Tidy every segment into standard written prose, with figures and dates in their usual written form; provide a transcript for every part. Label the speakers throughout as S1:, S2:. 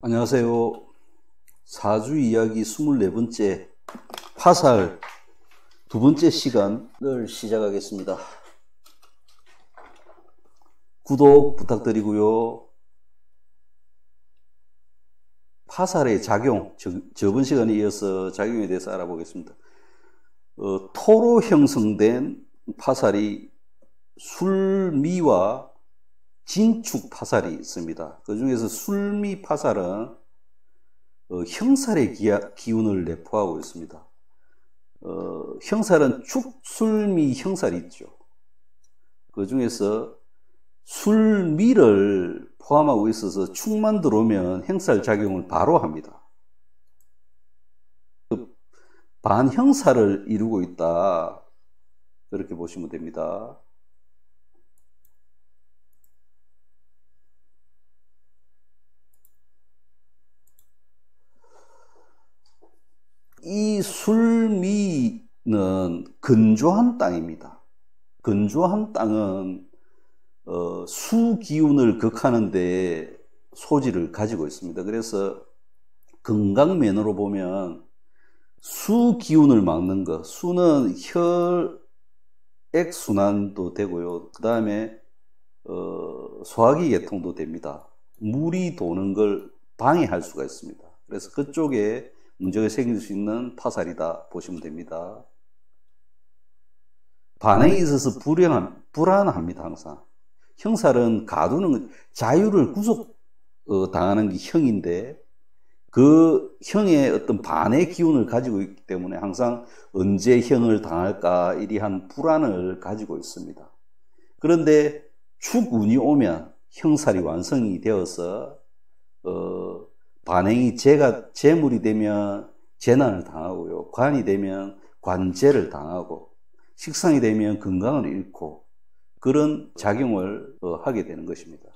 S1: 안녕하세요. 사주 이야기 24번째 화살 두 번째 시간을 시작하겠습니다. 구독 부탁드리고요. 화살의 작용, 저번 시간에 이어서 작용에 대해서 알아보겠습니다. 토로 형성된 화살이 술미와 진축 화살이 있습니다. 그 중에서 술미 화살은 형살의 기운을 내포하고 있습니다. 형살은 축술미 형살이 있죠. 그 중에서 술미를 포함하고 있어서 축만 들어오면 형살 작용을 바로 합니다. 반형살을 이루고 있다, 그렇게 보시면 됩니다. 이 술미는 건조한 땅입니다. 건조한 땅은 수기운을 극하는 데 소질을 가지고 있습니다. 그래서 건강면으로 보면 수기운을 막는 것, 수는 혈액순환도 되고요. 그 다음에 소화기 계통도 됩니다. 물이 도는 걸 방해할 수가 있습니다. 그래서 그쪽에 문제가 생길 수 있는 화살이다 보시면 됩니다. 반응에 있어서 불안합니다. 항상 형살은 가두는 자유를 구속당하는 게 형인데, 그 형의 어떤 반의 기운을 가지고 있기 때문에 항상 언제 형을 당할까 이리한 불안을 가지고 있습니다. 그런데 축운이 오면 형살이 완성이 되어서 반행이 재물이 되면 재난을 당하고요, 관이 되면 관재를 당하고, 식상이 되면 건강을 잃고, 그런 작용을 하게 되는 것입니다.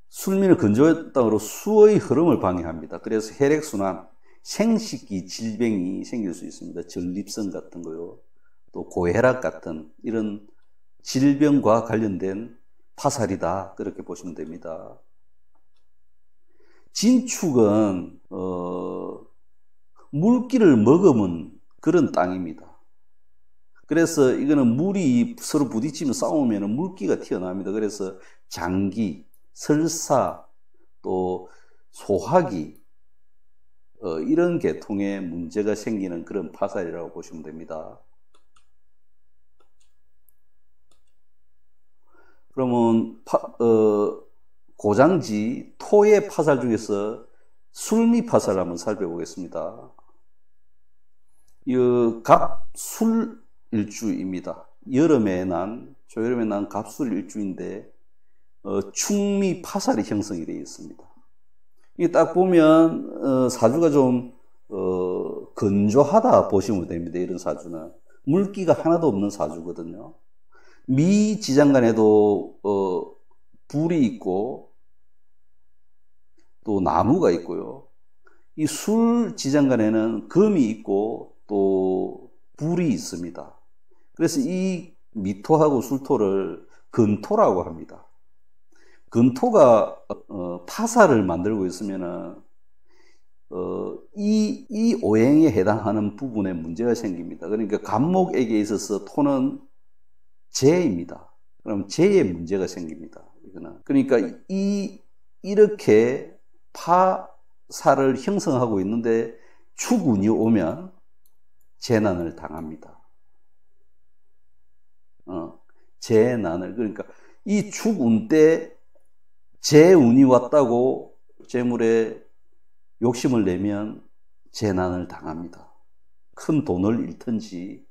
S1: 술미는 건조한 땅으로 수의 흐름을 방해합니다. 그래서 혈액순환, 생식기 질병이 생길 수 있습니다. 전립선 같은 거요, 또 고혈압 같은 이런 질병과 관련된 화살이다, 그렇게 보시면 됩니다. 진축은 물기를 머금은 그런 땅입니다. 그래서 이거는 물이 서로 부딪히면 싸우면 물기가 튀어나옵니다. 그래서 장기, 설사, 또 소화기, 이런 계통에 문제가 생기는 그런 화살이라고 보시면 됩니다. 그러면 고장지 토의 화살 중에서 술미 화살을 한번 살펴보겠습니다. 이 갑술일주입니다. 초여름에 난 갑술일주인데 축미 화살이 형성이 되어 있습니다. 이게 딱 보면 사주가 좀 건조하다 보시면 됩니다. 이런 사주는 물기가 하나도 없는 사주거든요. 미지장간에도 불이 있고 또 나무가 있고요. 이 술지장간에는 금이 있고 또 불이 있습니다. 그래서 이 미토하고 술토를 건토라고 합니다. 건토가 파살을 만들고 있으면은 이 오행에 해당하는 부분에 문제가 생깁니다. 그러니까 간목에게 있어서 토는 재입니다. 그럼 재에 문제가 생깁니다. 이거는. 그러니까 이렇게 파살을 형성하고 있는데 축운이 오면 재난을 당합니다. 재난을, 그러니까 이 축운 때 재운이 왔다고 재물에 욕심을 내면 재난을 당합니다. 큰 돈을 잃든지,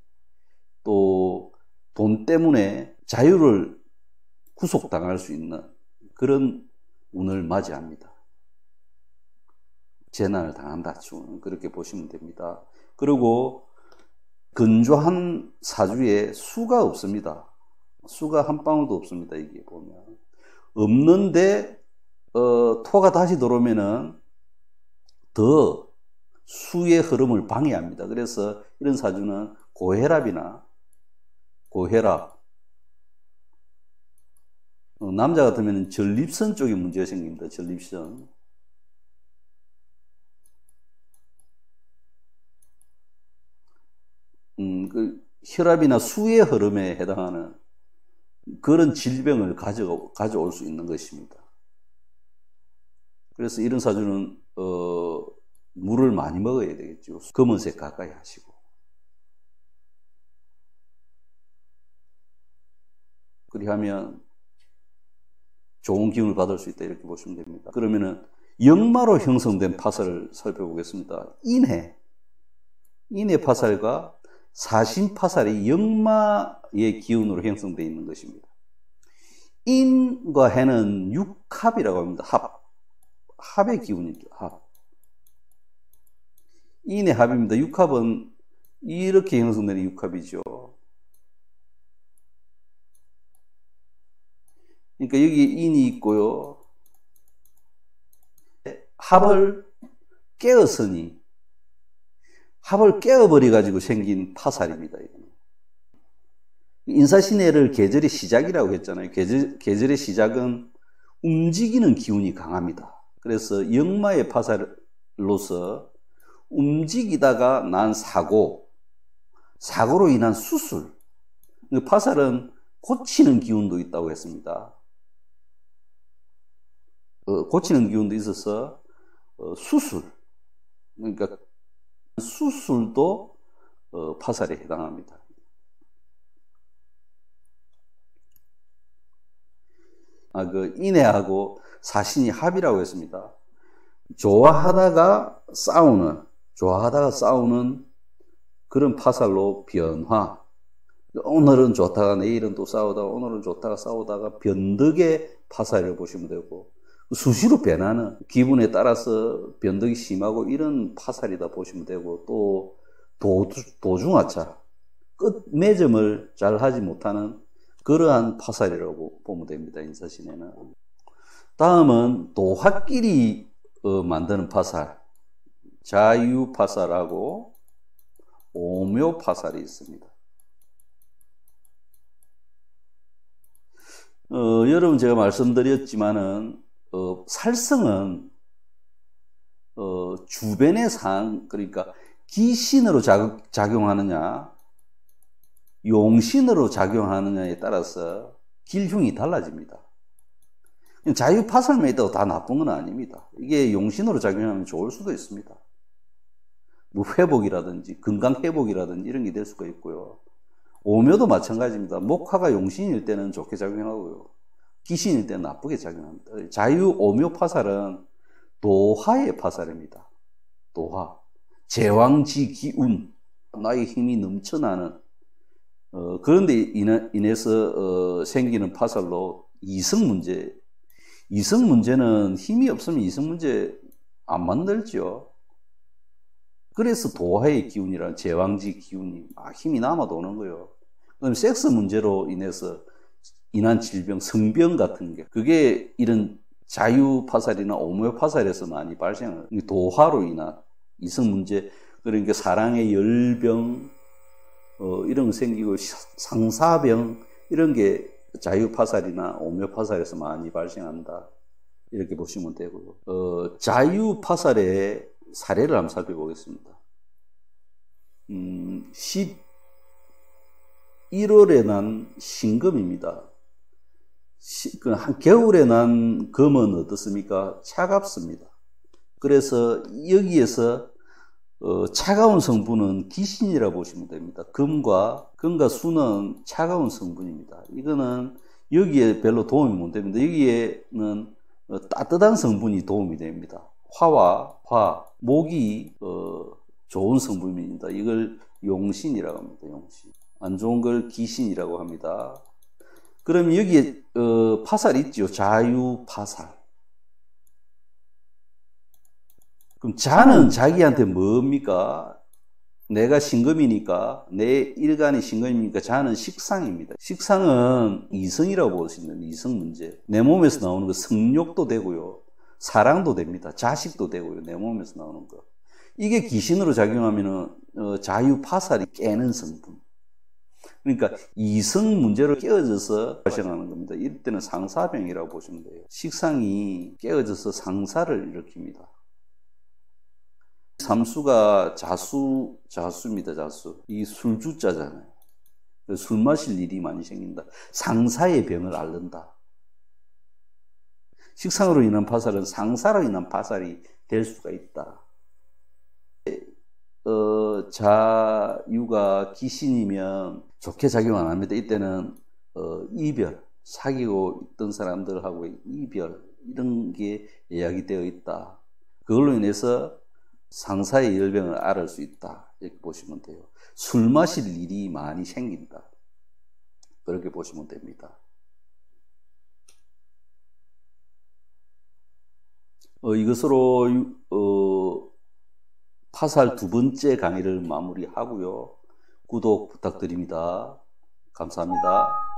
S1: 또 돈 때문에 자유를 구속당할 수 있는 그런 운을 맞이합니다. 재난을 당한다, 그렇게 보시면 됩니다. 그리고 건조한 사주에 수가 없습니다. 수가 한 방울도 없습니다. 이게 보면 없는데 토가 다시 들어오면은 더 수의 흐름을 방해합니다. 그래서 이런 사주는 고혈압, 남자 같으면 전립선 쪽에 문제가 생깁니다. 전립선. 그 혈압이나 수의 흐름에 해당하는 그런 질병을 가져올 수 있는 것입니다. 그래서 이런 사주는 물을 많이 먹어야 되겠죠. 검은색 가까이 하시고. 그리하면 좋은 기운을 받을 수 있다 이렇게 보시면 됩니다. 그러면은 역마로 형성된 파살을 살펴보겠습니다. 인해 파살과 사신 파살이 역마의 기운으로 형성되어 있는 것입니다. 인과 해는 육합이라고 합니다. 합의 기운이죠. 합. 인의 합입니다. 육합은 이렇게 형성되는 육합이죠. 그러니까 여기 인이 있고요. 합을 깨었으니 합을 깨어버려가지고 생긴 파살입니다. 인사신해를 계절의 시작이라고 했잖아요. 계절의 시작은 움직이는 기운이 강합니다. 그래서 역마의 파살로서 움직이다가 난 사고로 인한 수술. 파살은 고치는 기운도 있다고 했습니다. 고치는 기운도 있어서 수술. 그러니까 수술도 파살에 해당합니다. 그 인해하고 사신이 합이라고 했습니다. 좋아하다가 싸우는 그런 파살로 변화. 오늘은 좋다가 내일은 또 싸우다가 오늘은 좋다가 싸우다가 변덕의 파살을 보시면 되고, 수시로 변하는 기분에 따라서 변덕이 심하고 이런 파살이다 보시면 되고, 또 도중하차, 끝 매점을 잘 하지 못하는 그러한 파살이라고 보면 됩니다. 인사신에는. 다음은 도화끼리 만드는 파살, 자유파살하고 오묘파살이 있습니다. 여러분 제가 말씀드렸지만은 살성은 주변의 상, 그러니까 기신으로 작용하느냐 용신으로 작용하느냐에 따라서 길흉이 달라집니다. 자유파살만 있다고 다 나쁜 건 아닙니다. 이게 용신으로 작용하면 좋을 수도 있습니다. 뭐 회복이라든지 건강회복이라든지 이런 게 될 수가 있고요. 오묘도 마찬가지입니다. 목화가 용신일 때는 좋게 작용하고요. 기신일 때는 나쁘게 작용합니다. 자유 오묘 파살은 도화의 파살입니다. 도화. 제왕지 기운. 나의 힘이 넘쳐나는. 그런데 인해서 생기는 파살로 이성문제. 이성문제는 힘이 없으면 이성문제 안 만들죠. 그래서 도화의 기운이란 제왕지 기운이 힘이 남아도 오는 거예요. 그럼 섹스 문제로 인한 질병, 성병 같은 게, 그게 이런 자유파살이나 오묘파살에서 많이 발생해요. 도화로 인한 이성 문제, 그러니까 사랑의 열병, 이런 거 생기고, 상사병, 이런 게 자유파살이나 오묘파살에서 많이 발생한다. 이렇게 보시면 되고요. 자유파살의 사례를 한번 살펴보겠습니다. 11월에 난 신금입니다. 겨울에 난 금은 어떻습니까? 차갑습니다. 그래서 여기에서 차가운 성분은 기신이라고 보시면 됩니다. 금과 수는 차가운 성분입니다. 이거는 여기에 별로 도움이 못 됩니다. 여기에는 따뜻한 성분이 도움이 됩니다. 화, 목이 좋은 성분입니다. 이걸 용신이라고 합니다. 용신. 안 좋은 걸 기신이라고 합니다. 그럼 여기에 파살 있죠. 자유파살. 그럼 자는 자기한테 뭡니까? 내가 신금이니까, 내 일간이 신금이니까 자는 식상입니다. 식상은 이성이라고 보시면 이성 문제. 내 몸에서 나오는 거 성욕도 되고요. 사랑도 됩니다. 자식도 되고요. 내 몸에서 나오는 거. 이게 기신으로 작용하면은 자유파살이 깨는 성분. 그러니까 이성 문제로 깨어져서 발생하는 겁니다. 이럴 때는 상사병이라고 보시면 돼요. 식상이 깨어져서 상사를 일으킵니다. 삼수가 자수입니다. 자수. 이 술주자잖아요. 술 마실 일이 많이 생긴다. 상사의 병을 앓는다. 식상으로 인한 파살은 상사로 인한 파살이 될 수가 있다. 자유가 귀신이면 좋게 작용 안 합니다. 이때는 이별, 사귀고 있던 사람들하고의 이별 이런 게 예약이 되어 있다. 그걸로 인해서 상사의 열병을 앓을 수 있다. 이렇게 보시면 돼요. 술 마실 일이 많이 생긴다. 그렇게 보시면 됩니다. 이것으로 파살 두 번째 강의를 마무리하고요. 구독 부탁드립니다. 감사합니다.